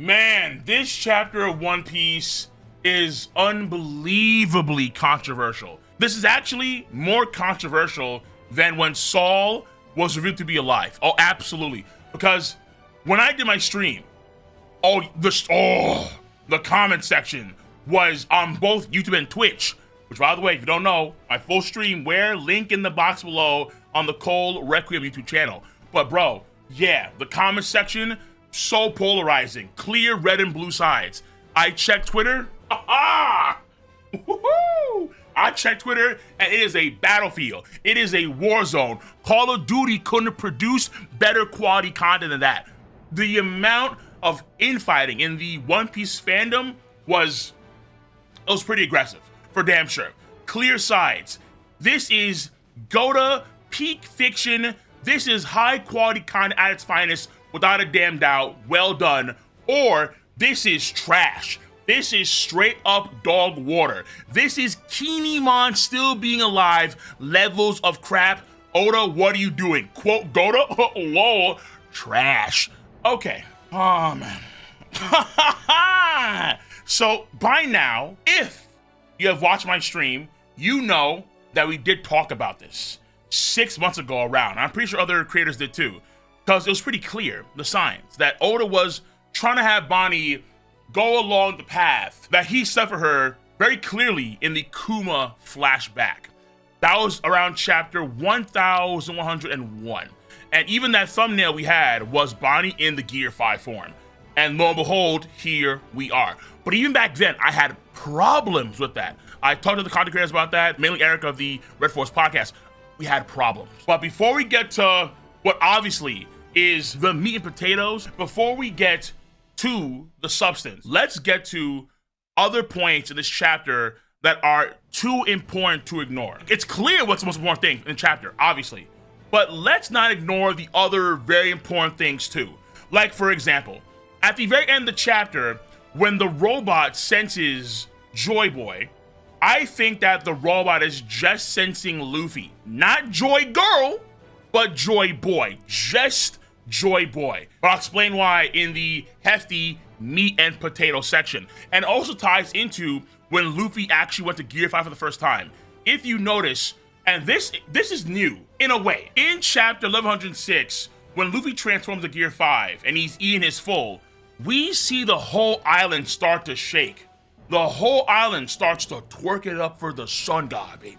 Man, this chapter of One Piece is unbelievably controversial. This is actually more controversial than when Saul was revealed to be alive. Oh, absolutely. Because when I did my stream, the comment section was on both YouTube and Twitch, which, by the way, if you don't know, my full stream, link in the box below on the Cole Requiem YouTube channel. But bro, yeah, the comment section, so polarizing, clear red and blue sides. I checked Twitter, I checked Twitter, and it is a battlefield. It is a war zone. Call of Duty couldn't have produced better quality content than that. The amount of infighting in the One Piece fandom was pretty aggressive, for damn sure. Clear sides. This is Gota peak fiction. This is high quality content at its finest, without a damn doubt. Well done. Or this is trash. This is straight up dog water. This is Kinemon still being alive levels of crap. Oda, what are you doing? Quote Gota? Lol. Trash. Okay. Oh man. So by now, if you have watched my stream, you know that we did talk about this 6 months ago around. I'm pretty sure other creators did too, because it was pretty clear, the signs, that Oda was trying to have Bonnie go along the path that he set for her very clearly in the Kuma flashback. That was around chapter 1101. And even that thumbnail we had was Bonnie in the Gear 5 form. And lo and behold, here we are. But even back then, I had problems with that. I talked to the content creators about that, mainly Eric of the Red Force podcast. We had problems. But before we get to what obviously is the meat and potatoes, before we get to the substance, let's get to other points in this chapter that are too important to ignore. It's clear what's the most important thing in the chapter, obviously, but let's not ignore the other very important things too. Like, for example, at the very end of the chapter, when the robot senses Joy Boy, I think that the robot is just sensing Luffy. Not Joy Girl, but Joy Boy. Just Joy Boy. But I'll explain why in the hefty meat and potato section. And also ties into when Luffy actually went to Gear 5 for the first time. If you notice, and this is new in a way. In chapter 1106, when Luffy transforms to Gear 5 and he's eating his full, we see the whole island start to shake. The whole island starts to twerk it up for the sun god, baby.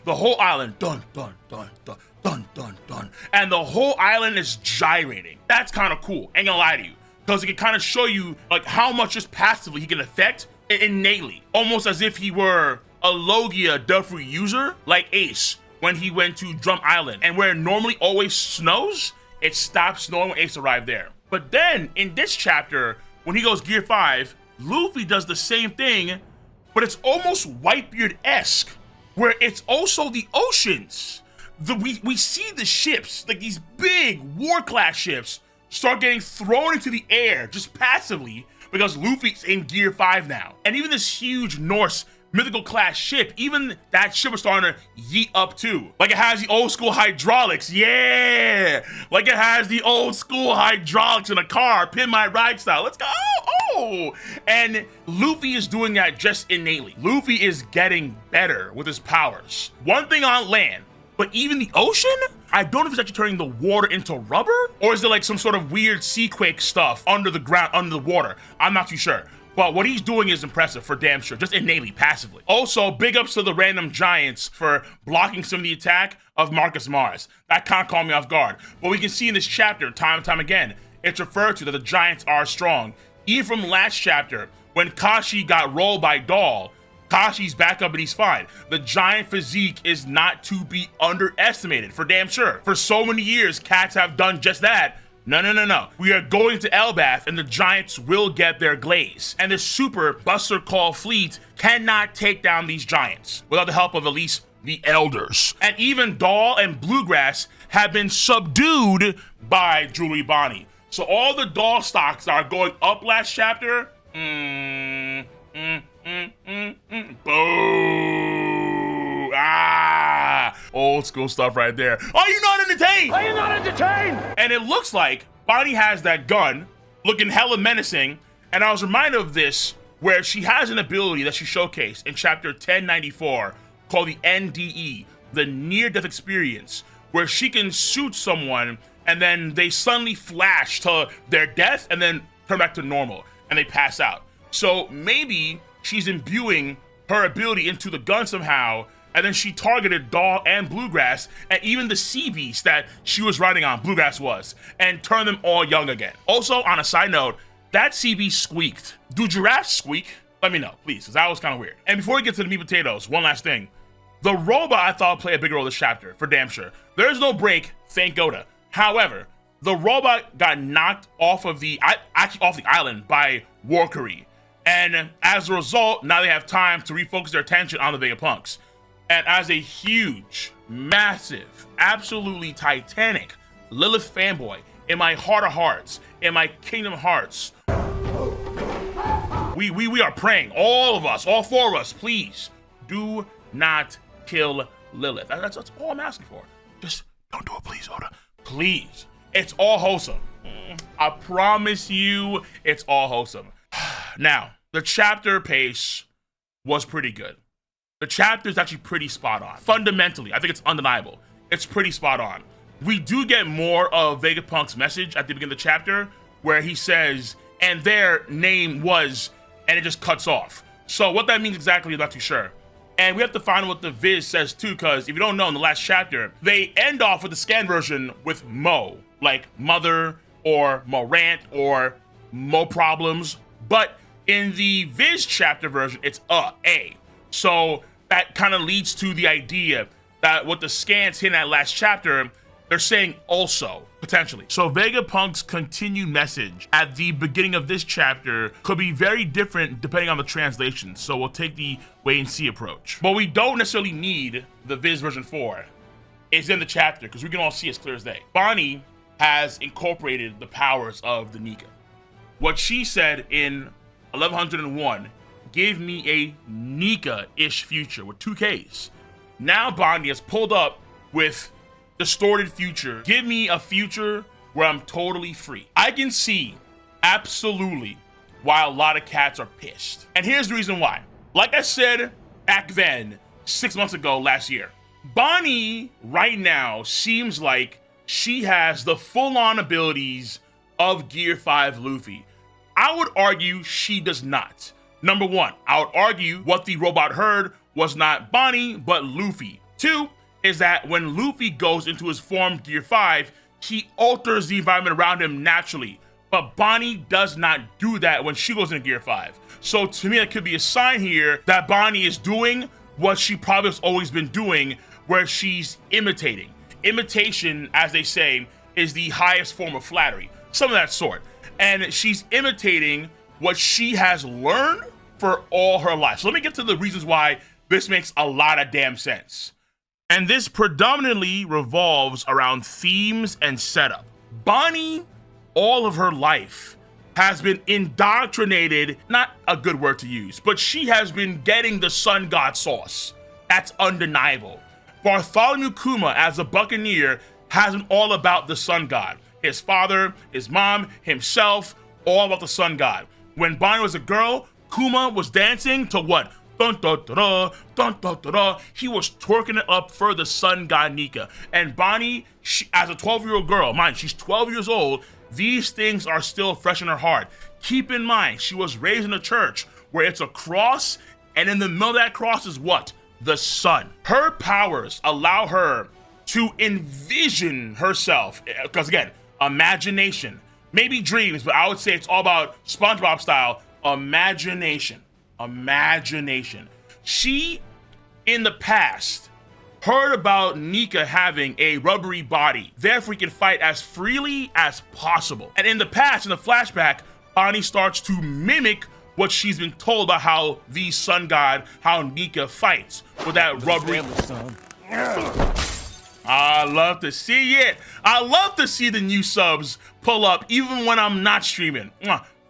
The whole island, dun, dun, dun, dun, dun, dun, dun. And the whole island is gyrating. That's kind of cool, ain't gonna lie to you. Because it can kind of show you like how much just passively he can affect innately. Almost as if he were a Logia Duffery user, like Ace, when he went to Drum Island. And where it normally always snows, it stopped snowing when Ace arrived there. But then, in this chapter, when he goes Gear 5, Luffy does the same thing, but it's almost Whitebeard-esque, where it's also the oceans. We see the ships, like these big war-class ships, start getting thrown into the air, just passively, because Luffy's in Gear 5 now. And even this huge Norse mythical class ship, even that ship is starting to yeet up too. Like it has the old school hydraulics, yeah! Like it has the old school hydraulics in a car, pin my ride style, let's go, oh! And Luffy is doing that just innately. Luffy is getting better with his powers. One thing on land, but even the ocean? I don't know if it's actually turning the water into rubber, or is it like some sort of weird seaquake stuff under the ground, under the water? I'm not too sure. But what he's doing is impressive for damn sure, just innately, passively. Also, big ups to the random giants for blocking some of the attack of Marcus Mars. That kind of caught me off guard. But we can see in this chapter, time and time again, it's referred to that the giants are strong. Even from last chapter, when Kashi got rolled by Doll, Kashi's back up and he's fine. The giant physique is not to be underestimated, for damn sure. For so many years, cats have done just that. No. We are going to Elbaf and the giants will get their glaze. And the super Buster Call fleet cannot take down these giants without the help of at least the elders. And even Doll and Bluegrass have been subdued by Jewelry Bonnie. So all the Doll stocks that are going up last chapter, boo! Old school stuff right there. Are you not entertained? Are you not entertained? And it looks like Bonnie has that gun, looking hella menacing, And I was reminded of this where she has an ability that she showcased in chapter 1094 called the NDE, the near-death experience, where she can shoot someone and then they suddenly flash to their death and then turn back to normal and they pass out. So maybe she's imbuing her ability into the gun somehow, and then she targeted Daw and Bluegrass and even the sea beast that she was riding on, Bluegrass was, and turned them all young again. Also, on a side note, that sea beast squeaked. Do giraffes squeak? Let me know, please, because that was kind of weird. And before we get to the meat potatoes, one last thing. The robot I thought would play a big role this chapter, for damn sure. There's no break, thank Goda. However, the robot got knocked off of the island by Warkery. And as a result, now they have time to refocus their attention on the Vegapunks. And as a huge, massive, absolutely titanic Lilith fanboy, in my heart of hearts, in my kingdom hearts, we are praying, all of us, all four of us, please, do not kill Lilith. That's all I'm asking for. Just don't do it, please, Oda. Please. It's all wholesome. I promise you, it's all wholesome. Now, the chapter pace was pretty good. The chapter is actually pretty spot on. Fundamentally, I think it's undeniable. It's pretty spot on. We do get more of Vegapunk's message at the beginning of the chapter where he says, and their name was, and it just cuts off. So what that means exactly, I'm not too sure. And we have to find out what the Viz says too, because if you don't know, in the last chapter, they end off with the scan version with Mo, like Mother or Morant or Mo Problems. But in the Viz chapter version, it's A. So that kind of leads to the idea that what the scans hit in that last chapter, they're saying also, potentially. So Vegapunk's continued message at the beginning of this chapter could be very different depending on the translation. So we'll take the wait and see approach. But we don't necessarily need the Viz version 4. It's in the chapter because we can all see as clear as day. Bonnie has incorporated the powers of the Nika. What she said in 1101 gave me a Nika-ish future with 2 Ks. Now Bonnie has pulled up with distorted future. Give me a future where I'm totally free. I can see absolutely why a lot of cats are pissed. And here's the reason why. Like I said back then, 6 months ago, last year, Bonnie right now seems like she has the full-on abilities of Gear 5 Luffy. I would argue she does not. Number 1, I would argue what the robot heard was not Bonnie, but Luffy. 2 is that when Luffy goes into his form Gear 5, he alters the environment around him naturally. But Bonnie does not do that when she goes into Gear 5. So to me, that could be a sign here that Bonnie is doing what she probably has always been doing, where she's imitating. Imitation, as they say, is the highest form of flattery. Some of that sort. And she's imitating what she has learned for all her life. So let me get to the reasons why this makes a lot of damn sense. And this predominantly revolves around themes and setup. Bonnie, all of her life, has been indoctrinated, not a good word to use, but she has been getting the sun god sauce. That's undeniable. Bartholomew Kuma, as a buccaneer, has been all about the sun god. His father, his mom, himself, all about the sun god. When Bonnie was a girl, Kuma was dancing to what? Dun, dun, dun, dun, dun, dun, dun, dun. He was twerking it up for the sun god Nika. And Bonnie, as a 12-year-old girl, mind, she's 12 years old, these things are still fresh in her heart. Keep in mind, she was raised in a church where it's a cross, and in the middle of that cross is what? The sun. Her powers allow her to envision herself, because again, imagination. Maybe dreams, but I would say it's all about SpongeBob style imagination. Imagination. She, in the past, heard about Nika having a rubbery body, therefore he can fight as freely as possible. And in the past, in the flashback, Bonnie starts to mimic what she's been told about how the sun god, how Nika fights with that rubbery. I love to see it. I love to see the new subs pull up even when I'm not streaming.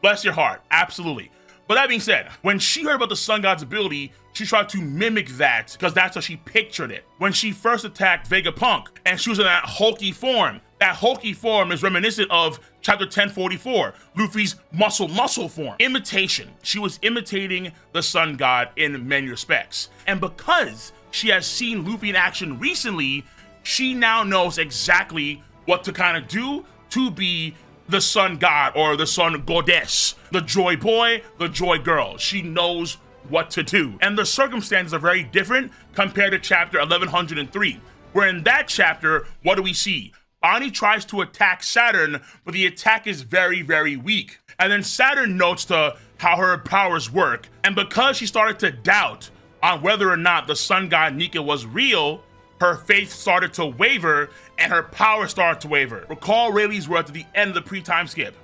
Bless your heart, absolutely. But that being said, when she heard about the sun god's ability, she tried to mimic that because that's how she pictured it. When she first attacked Vegapunk and she was in that hulky form, That hulky form is reminiscent of chapter 1044, Luffy's muscle form. Imitation. She was imitating the sun god in many respects. And because she has seen Luffy in action recently, she now knows exactly what to kind of do to be the sun god or the sun goddess, the joy boy, the joy girl. She knows what to do. And the circumstances are very different compared to chapter 1103, where in that chapter, what do we see? Bonnie tries to attack Saturn, but the attack is very, very weak. And then Saturn notes to how her powers work. And because she started to doubt on whether or not the sun god Nika was real, her faith started to waver and her power started to waver. Recall Rayleigh's words at the end of the pre-time skip.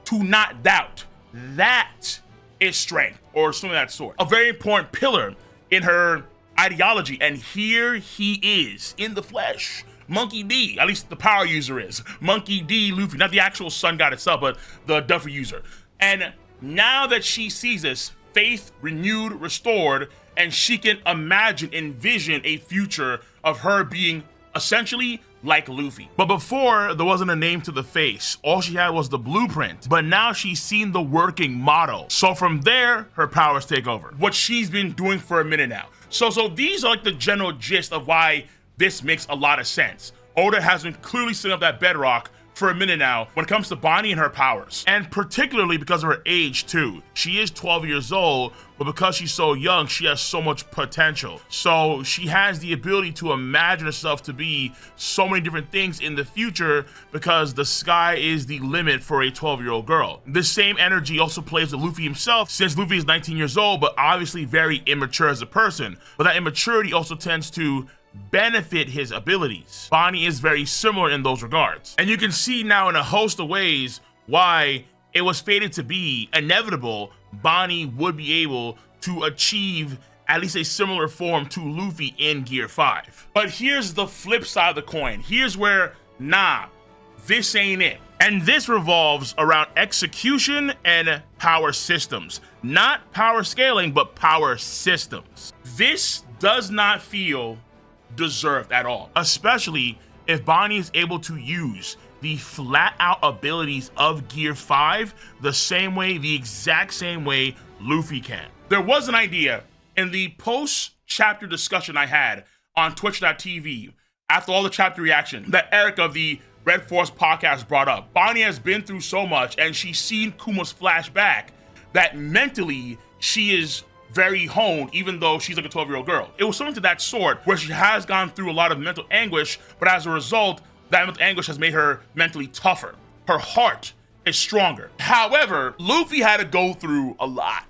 To not doubt. That is strength, or something of that sort. A very important pillar in her ideology. And here he is in the flesh. Monkey D, at least the power user is. Monkey D. Luffy, not the actual sun god itself, but the Duffy user. And now that she sees this, faith renewed, restored, and she can envision a future of her being essentially like Luffy. But before, there wasn't a name to the face. All she had was the blueprint. But now she's seen the working model. So from there, her powers take over. What she's been doing for a minute now. So these are like the general gist of why this makes a lot of sense. Oda has been clearly setting up that bedrock for a minute now when it comes to Bonnie and her powers. And particularly because of her age too. She is 12 years old, but because she's so young, she has so much potential. So she has the ability to imagine herself to be so many different things in the future because the sky is the limit for a 12-year-old girl. This same energy also plays with Luffy himself, since Luffy is 19 years old, but obviously very immature as a person. But that immaturity also tends to benefit his abilities. Bonnie is very similar in those regards. And you can see now in a host of ways why it was fated to be inevitable Bonnie would be able to achieve at least a similar form to Luffy in Gear 5. But here's the flip side of the coin. Here's where, nah, this ain't it. And this revolves around execution and power systems. Not power scaling, but power systems. This does not feel deserved at all, especially if Bonnie is able to use the flat out abilities of Gear 5 the exact same way Luffy can. There was an idea in the post chapter discussion I had on twitch.tv after all the chapter reaction that Eric of the Red Force podcast brought up. Bonnie has been through so much and she's seen Kuma's flashback that mentally she is very honed, even though she's like a 12-year-old girl. It was something to that sort where she has gone through a lot of mental anguish, but as a result, that mental anguish has made her mentally tougher. Her heart is stronger. However, Luffy had to go through a lot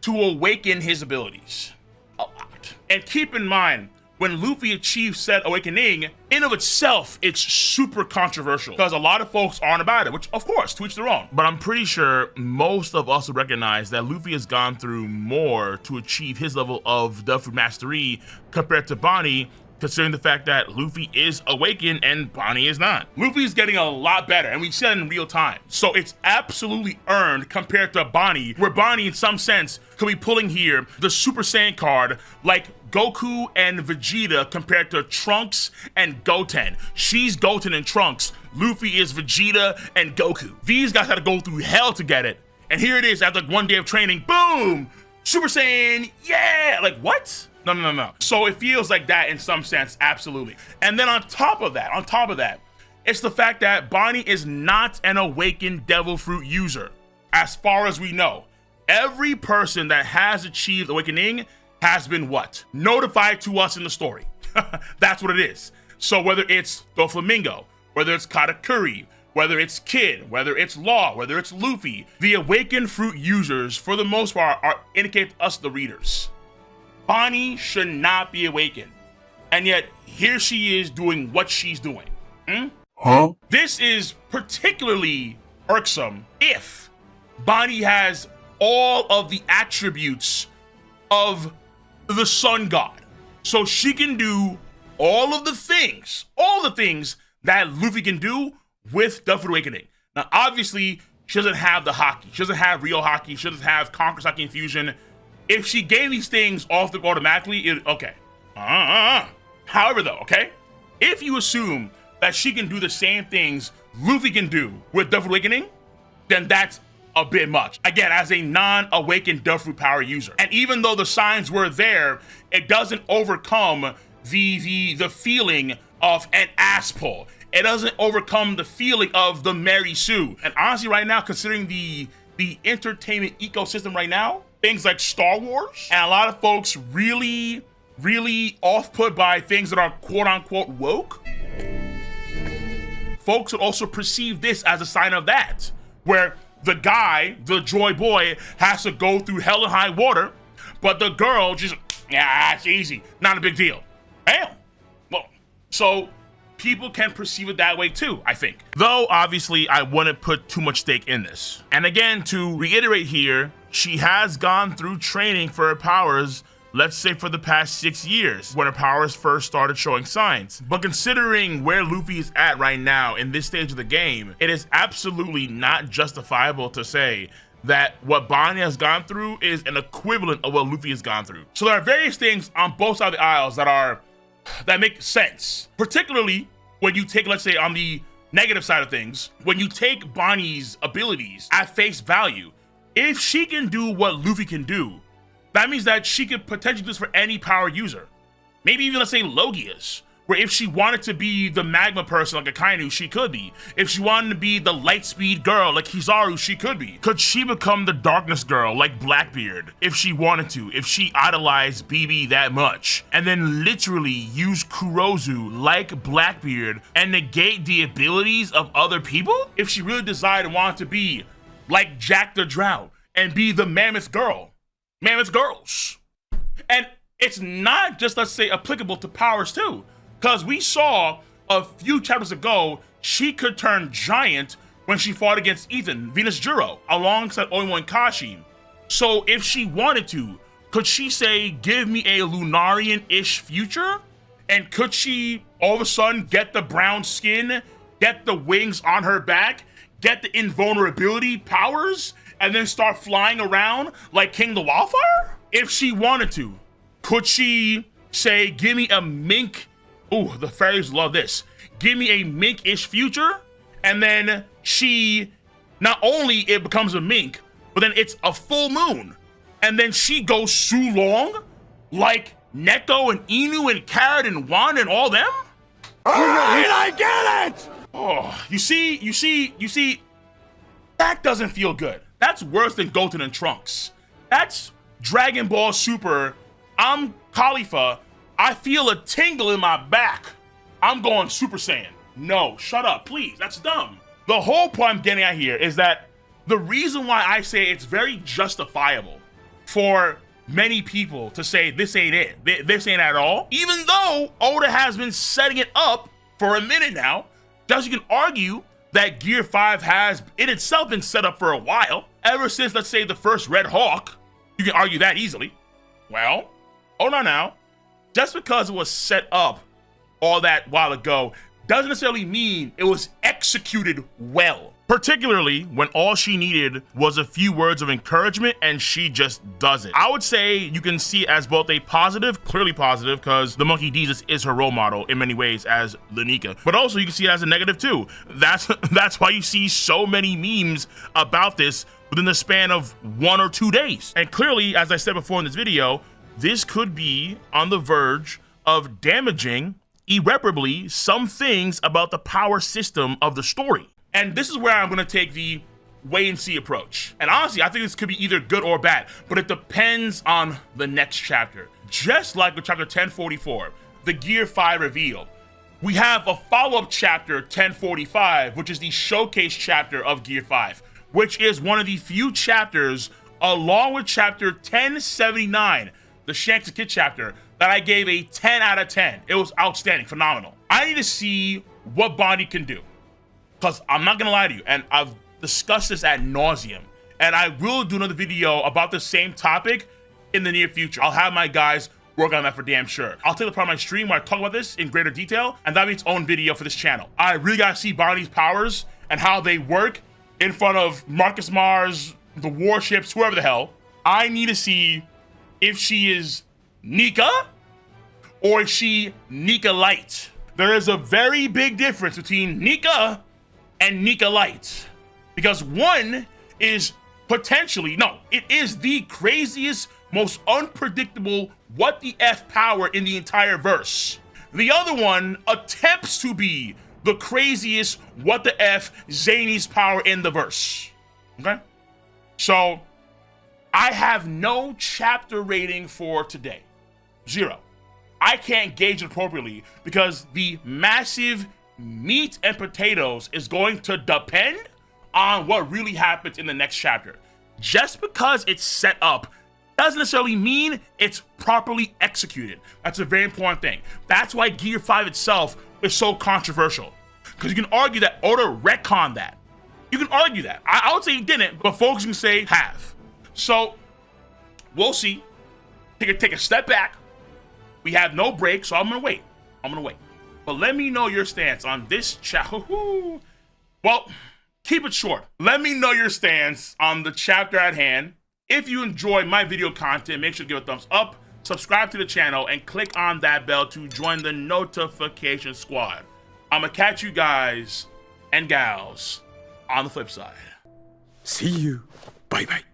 to awaken his abilities. A lot. And keep in mind, when Luffy achieves said awakening, in of itself, it's super controversial because a lot of folks aren't about it, which of course, to each their own. But I'm pretty sure most of us would recognize that Luffy has gone through more to achieve his level of Duffy Mastery compared to Bonnie, considering the fact that Luffy is awakened and Bonnie is not. Luffy's getting a lot better, and we see that in real time. So it's absolutely earned compared to Bonnie, where Bonnie, in some sense, could be pulling here the Super Saiyan card like Goku and Vegeta compared to Trunks and Goten. She's Goten and Trunks. Luffy is Vegeta and Goku. These guys had to go through hell to get it. And here it is after like 1 day of training, boom! Super Saiyan, yeah! Like, what? No. So it feels like that in some sense, absolutely. And then on top of that, it's the fact that Bonnie is not an awakened Devil Fruit user, as far as we know. Every person that has achieved awakening has been what? Notified to us in the story. That's what it is. So whether it's Doflamingo, whether it's Katakuri, whether it's Kid, whether it's Law, whether it's Luffy, the awakened fruit users, for the most part, are indicate to us, the readers. Bonnie should not be awakened. And yet, here she is doing what she's doing. This is particularly irksome if Bonnie has all of the attributes of the sun god. So she can do all the things that Luffy can do with Duffy Awakening. Now, obviously, she doesn't have the Haki. She doesn't have real Haki. She doesn't have Conqueror's Haki Infusion. If she gave these things automatically, okay. However, though, okay, if you assume that she can do the same things Luffy can do with Death Awakening, then that's a bit much. Again, as a non-awakened Death power user. And even though the signs were there, it doesn't overcome the feeling of an ass pull. It doesn't overcome the feeling of the Mary Sue. And honestly, right now, considering the entertainment ecosystem right now, things like Star Wars, and a lot of folks really off-put by things that are quote-unquote woke, folks would also perceive this as a sign of that, where the guy, the Joy Boy, has to go through hell and high water, but the girl just, yeah, it's easy, not a big deal. Damn. Well, so people can perceive it that way too, I think. Though, obviously, I wouldn't put too much stake in this. And again, to reiterate here, she has gone through training for her powers, let's say for the past 6 years, when her powers first started showing signs. But considering where Luffy is at right now in this stage of the game, it is absolutely not justifiable to say that what Bonnie has gone through is an equivalent of what Luffy has gone through. So there are various things on both sides of the aisles that make sense, particularly when you take, let's say, on the negative side of things, when you take Bonnie's abilities at face value. If she can do what Luffy can do, that means that she could potentially do this for any power user. Maybe even, let's say, Logia's, where if she wanted to be the magma person like Akainu, she could be. If she wanted to be the light speed girl like Kizaru, she could be. Could she become the darkness girl like Blackbeard if she wanted to, if she idolized BB that much? And then literally use Kurozu like Blackbeard and negate the abilities of other people? If she really desired and wanted to be like Jack the Drought and be the mammoth girl. Mammoth girls. And it's not just, let's say, applicable to powers too, because we saw a few chapters ago she could turn giant when she fought against Ethan, Venus Juro, alongside Oimo and Kashi. So if she wanted to, could she say, give me a Lunarian-ish future? And could she all of a sudden get the brown skin, get the wings on her back, get the invulnerability powers, and then start flying around like King the Wildfire? If she wanted to, could she say, give me a mink? Ooh, the fairies love this. Give me a mink-ish future, and then she, not only it becomes a mink, but then it's a full moon, and then she goes Sulong like Neko and Inu and Carrot and Wan and all them? Alright, I get it! Oh, you see, that doesn't feel good. That's worse than Goten and Trunks. That's Dragon Ball Super. I'm Khalifa. I feel a tingle in my back. I'm going Super Saiyan. No, shut up, please. That's dumb. The whole point I'm getting at here is that the reason why I say it's very justifiable for many people to say this ain't it, this ain't at all, even though Oda has been setting it up for a minute now, thus you can argue that Gear 5 has in itself been set up for a while, ever since, let's say, the first Red Hawk. You can argue that easily. Well, hold on now. Just because it was set up all that while ago doesn't necessarily mean it was executed well. Particularly when all she needed was a few words of encouragement and she just does it. I would say you can see it as both a positive, clearly positive, because the Monkey Jesus is her role model in many ways as Lenika, but also you can see it as a negative too. That's why you see so many memes about this within the span of 1 or 2 days. And clearly, as I said before in this video, this could be on the verge of damaging irreparably some things about the power system of the story. And this is where I'm gonna take the wait and see approach. And honestly, I think this could be either good or bad, but it depends on the next chapter. Just like with chapter 1044, the Gear 5 reveal, we have a follow-up chapter, 1045, which is the showcase chapter of Gear 5, which is one of the few chapters, along with chapter 1079, the Shanks and Kid chapter, that I gave a 10 out of 10. It was outstanding, phenomenal. I need to see what Bonnie can do. Because I'm not gonna lie to you, and I've discussed this ad nauseum, and I will do another video about the same topic in the near future. I'll have my guys work on that for damn sure. I'll take a part of my stream where I talk about this in greater detail, and that'll be its own video for this channel. I really gotta see Bonnie's powers and how they work in front of Marcus Mars, the warships, whoever the hell. I need to see if she is Nika or is she Nika Light. there is a very big difference between Nika and Nika Light. Because one is potentially, no, it is the craziest, most unpredictable what the F power in the entire verse. The other one attempts to be the craziest what the F zaniest power in the verse. Okay? So I have no chapter rating for today. 0. I can't gauge it appropriately because the massive meat and potatoes is going to depend on what really happens in the next chapter. Just because it's set up doesn't necessarily mean it's properly executed. That's a very important thing. That's why Gear 5 itself is so controversial. Because you can argue that Oda retconned that. You can argue that. I would say he didn't, but folks can say have. So, we'll see. Take a step back. We have no break, so I'm gonna wait. But let me know your stance on this chapter. Well, keep it short. Let me know your stance on the chapter at hand. If you enjoy my video content, make sure to give a thumbs up, subscribe to the channel, and click on that bell to join the notification squad. I'm gonna catch you guys and gals on the flip side. See you. Bye bye.